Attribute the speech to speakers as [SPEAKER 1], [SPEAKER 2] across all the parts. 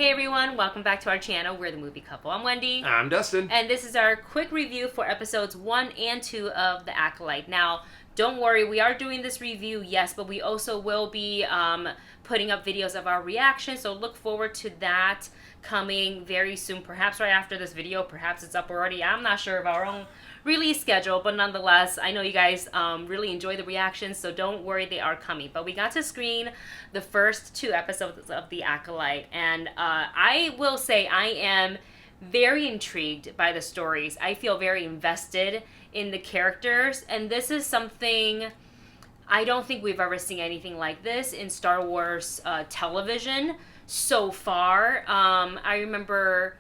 [SPEAKER 1] Hey everyone, welcome back to our channel. We're the Movie Couple. I'm Wendy.
[SPEAKER 2] I'm Dustin.
[SPEAKER 1] And this is our quick review for episodes 1 and 2 of The Acolyte. Now, don't worry, we are doing this review, yes, but we also will be putting up videos of our reaction, so look forward to that coming very soon, perhaps right after this video, perhaps it's up already. I'm not sure of our own release schedule, but nonetheless, I know you guys really enjoy the reactions, so don't worry, they are coming. But we got to screen the first 2 episodes of The Acolyte, and I will say I am very intrigued by the stories. I feel very invested in the characters, and this is something I don't think we've ever seen anything like this in Star Wars television so far. I remember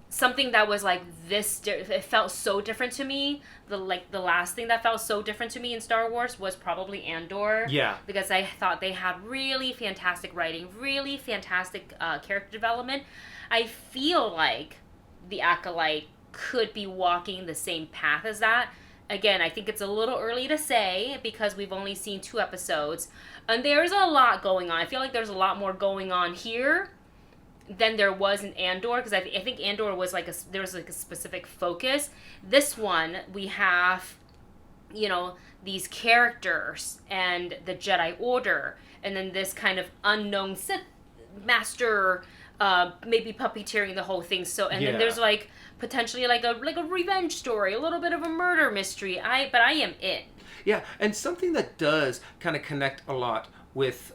[SPEAKER 1] something that was like this, it felt so different to me. The last thing that felt so different to me in Star Wars was probably Andor.
[SPEAKER 2] Yeah.
[SPEAKER 1] Because I thought they had really fantastic writing, really fantastic character development. I feel like The Acolyte could be walking the same path as that. Again, I think it's a little early to say because we've only seen 2 episodes. And there's a lot going on. I feel like there's a lot more going on here than there was in Andor, because I think Andor was there was a specific focus. This one, we have, you know, these characters and the Jedi Order, and then this kind of unknown Sith master, maybe puppeteering the whole thing. So, and then there's like potentially like a revenge story, a little bit of a murder mystery. But I am in.
[SPEAKER 2] Yeah, and something that does kind of connect a lot with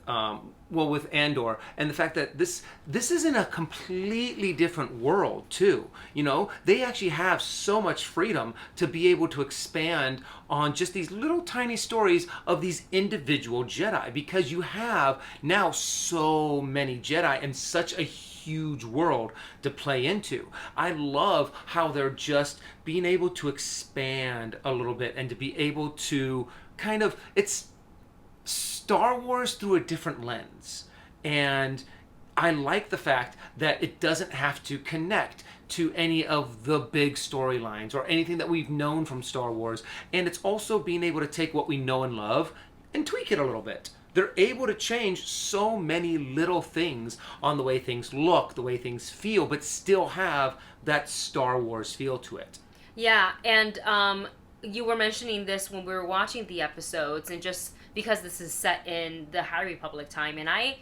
[SPEAKER 2] with Andor, and the fact that this is in a completely different world too. You know, they actually have so much freedom to be able to expand on just these little tiny stories of these individual Jedi, because you have now so many Jedi and such a huge world to play into. I love how they're just being able to expand a little bit and to be able to kind of, it's Star Wars through a different lens. And I like the fact that it doesn't have to connect to any of the big storylines or anything that we've known from Star Wars. And it's also being able to take what we know and love and tweak it a little bit. They're able to change so many little things on the way things look, the way things feel, but still have that Star Wars feel to it.
[SPEAKER 1] Yeah, and you were mentioning this when we were watching the episodes, and just because this is set in the High Republic time, and I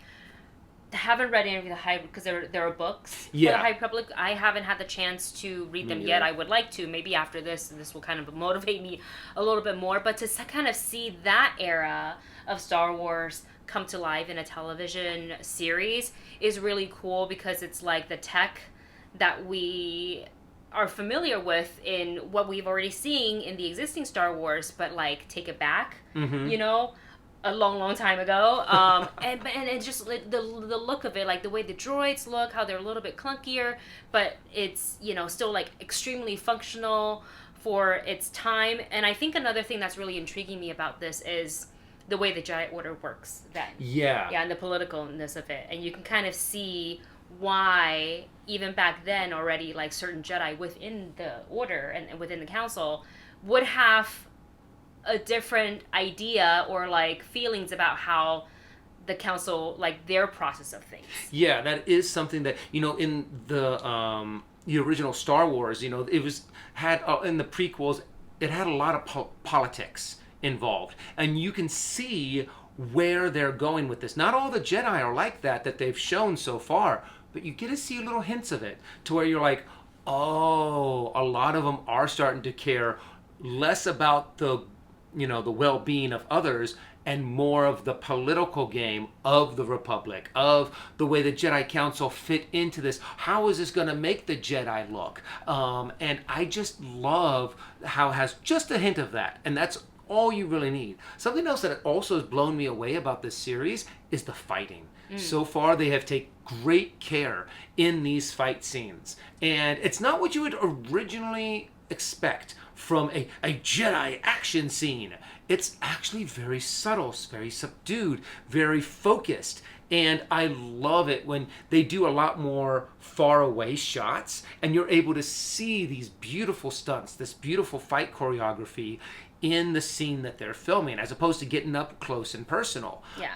[SPEAKER 1] haven't read any of the High, because there are books for the High Republic. I haven't had the chance to read them yet. I would like to. Maybe after this will kind of motivate me a little bit more. But to kind of see that era of Star Wars come to life in a television series is really cool, because it's like the tech that we are familiar with in what we've already seen in the existing Star Wars, but like take it back, you know, a long time ago. And it's just like the look of it, like the way the droids look, how they're a little bit clunkier, but it's, you know, still like extremely functional for its time. And I think another thing that's really intriguing me about this is the way the Jedi Order works then. Yeah, and the politicalness of it. And you can kind of see why even back then already, like, certain Jedi within the Order and within the Council would have a different idea or like feelings about how the Council, like, their process of things.
[SPEAKER 2] Yeah, that is something that, you know, in the original Star Wars, you know, it was had in the prequels, it had a lot of politics involved, and you can see where they're going with this. Not all the Jedi are like that they've shown so far, but you get to see little hints of it to where you're like, oh, a lot of them are starting to care less about the, you know, the well-being of others and more of the political game of the Republic, of the way the Jedi Council fit into this. How is this going to make the Jedi look? And I just love how it has just a hint of that, and that's all you really need. Something else that also has blown me away about this series is the fighting. So far, they have taken great care in these fight scenes. And it's not what you would originally expect from a Jedi action scene. It's actually very subtle, very subdued, very focused. And I love it when they do a lot more far away shots and you're able to see these beautiful stunts, this beautiful fight choreography in the scene that they're filming, as opposed to getting up close and personal.
[SPEAKER 1] Yeah.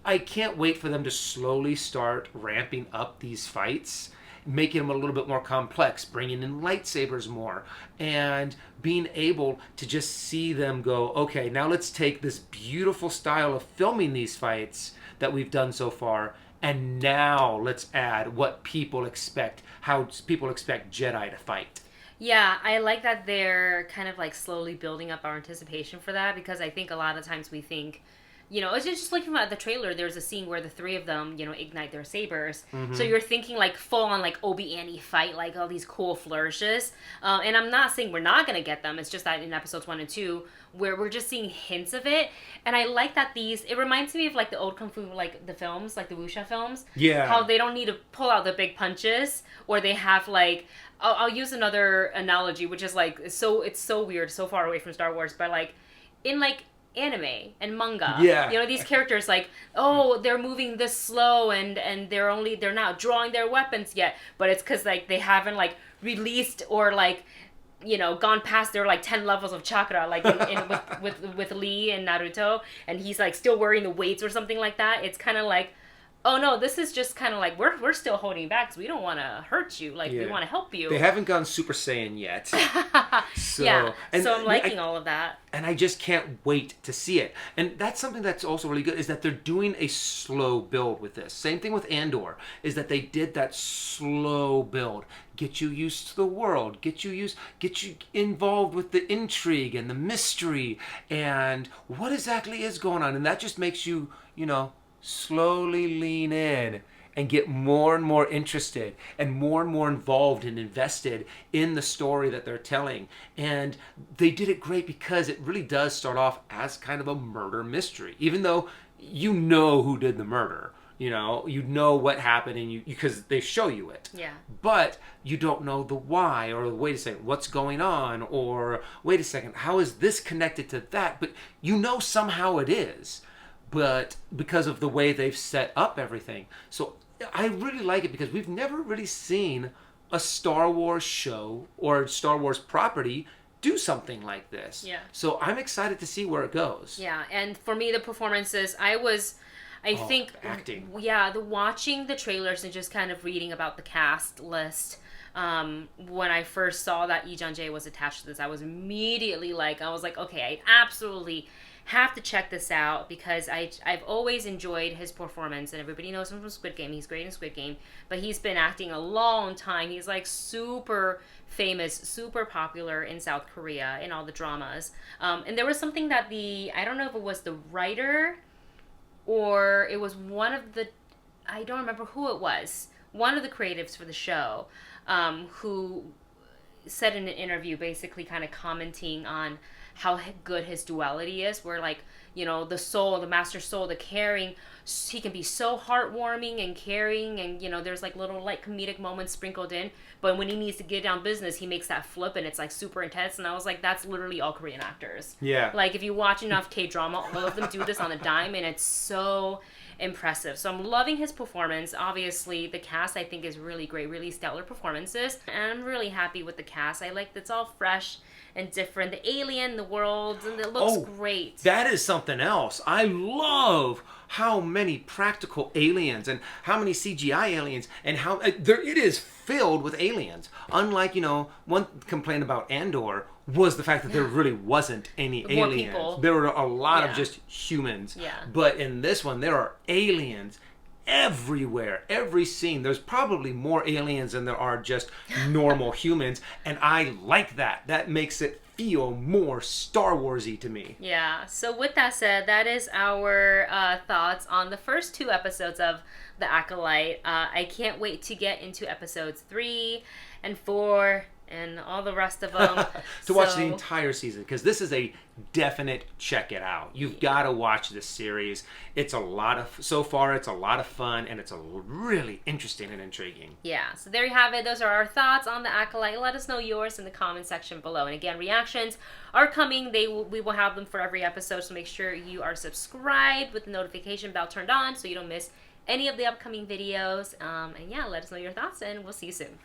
[SPEAKER 2] I can't wait for them to slowly start ramping up these fights, making them a little bit more complex, bringing in lightsabers more, and being able to just see them go, okay, now let's take this beautiful style of filming these fights that we've done so far, and now let's add what people expect, how people expect Jedi to fight.
[SPEAKER 1] Yeah, I like that they're kind of like slowly building up our anticipation for that, because I think a lot of times we think, it's just looking at the trailer, there's a scene where the three of them, ignite their sabers. So you're thinking like full on like Obi-Annie fight, like all these cool flourishes. And I'm not saying we're not going to get them. It's just that in episodes 1 and 2, where we're just seeing hints of it. And I like that it reminds me of like the old Kung Fu, like the films, like the wuxia films.
[SPEAKER 2] Yeah.
[SPEAKER 1] How they don't need to pull out the big punches, or they have like, I'll use another analogy, which is like, it's so weird, so far away from Star Wars, but like, in like anime and manga,
[SPEAKER 2] Yeah.
[SPEAKER 1] these characters like, oh, they're moving this slow, and they're not drawing their weapons yet, but it's because like they haven't like released or like gone past their like 10 levels of chakra, like with Lee and Naruto, and he's like still wearing the weights or something like that. It's kind of like, oh no, this is just kind of like we're still holding back because we don't want to hurt you, like we want to help you.
[SPEAKER 2] They haven't gone Super Saiyan yet. So,
[SPEAKER 1] yeah,
[SPEAKER 2] and
[SPEAKER 1] so I'm liking all of that.
[SPEAKER 2] And I just can't wait to see it. And that's something that's also really good, is that they're doing a slow build with this. Same thing with Andor, is that they did that slow build. Get you used to the world, get you involved with the intrigue and the mystery and what exactly is going on. And that just makes you, slowly lean in and get more and more interested and more involved and invested in the story that they're telling. And they did it great, because it really does start off as kind of a murder mystery, even though you know who did the murder. You know what happened, and because they show you it.
[SPEAKER 1] Yeah.
[SPEAKER 2] But you don't know the why, or wait a second, what's going on, or wait a second, how is this connected to that? But somehow it is. But because of the way they've set up everything. So I really like it, because we've never really seen a Star Wars show or Star Wars property do something like this.
[SPEAKER 1] Yeah.
[SPEAKER 2] So I'm excited to see where it goes.
[SPEAKER 1] Yeah, and for me, the performances, I think,
[SPEAKER 2] acting.
[SPEAKER 1] Yeah, watching the trailers and just kind of reading about the cast list. When I first saw that Lee Jung-jae was attached to this, I was immediately like, okay, I absolutely have to check this out, because I've always enjoyed his performance, and everybody knows him from Squid Game. He's great in Squid Game, but he's been acting a long time. He's like super famous, super popular in South Korea in all the dramas. And there was something that I don't know if it was the writer or it was one of the, I don't remember who it was, one of the creatives for the show, who said in an interview, basically kind of commenting on how good his duality is, where like, the soul, the master soul, the caring, he can be so heartwarming and caring, and there's like little like comedic moments sprinkled in, but when he needs to get down business, he makes that flip, and it's like super intense. And I was like, that's literally all Korean actors.
[SPEAKER 2] Yeah.
[SPEAKER 1] Like if you watch enough K-drama, all of them do this on a dime, and it's so impressive. So I'm loving his performance. Obviously, the cast I think is really great, really stellar performances, and I'm really happy with the cast. I like it's all fresh and different. The alien, the world, and it looks great.
[SPEAKER 2] That is something else. I love how many practical aliens and how many CGI aliens, and how it is filled with aliens. Unlike, one complaint about Andor was the fact that there really wasn't any
[SPEAKER 1] More
[SPEAKER 2] aliens.
[SPEAKER 1] people.
[SPEAKER 2] There were a lot of just humans.
[SPEAKER 1] Yeah.
[SPEAKER 2] But in this one, there are aliens everywhere. Every scene, there's probably more aliens than there are just normal humans, and I like that. That makes it feel more Star Warsy to me.
[SPEAKER 1] Yeah. So with that said, that is our thoughts on the first 2 episodes of The Acolyte. I can't wait to get into episodes 3 and 4 and all the rest of them.
[SPEAKER 2] To watch the entire season, because this is a definite check it out. You've got to watch this series. It's a lot of fun, and it's a really interesting and intriguing.
[SPEAKER 1] Yeah, so there you have it. Those are our thoughts on The Acolyte. Let us know yours in the comment section below. And again, reactions are coming. We will have them for every episode, so make sure you are subscribed with the notification bell turned on so you don't miss any of the upcoming videos. And yeah, let us know your thoughts, and we'll see you soon.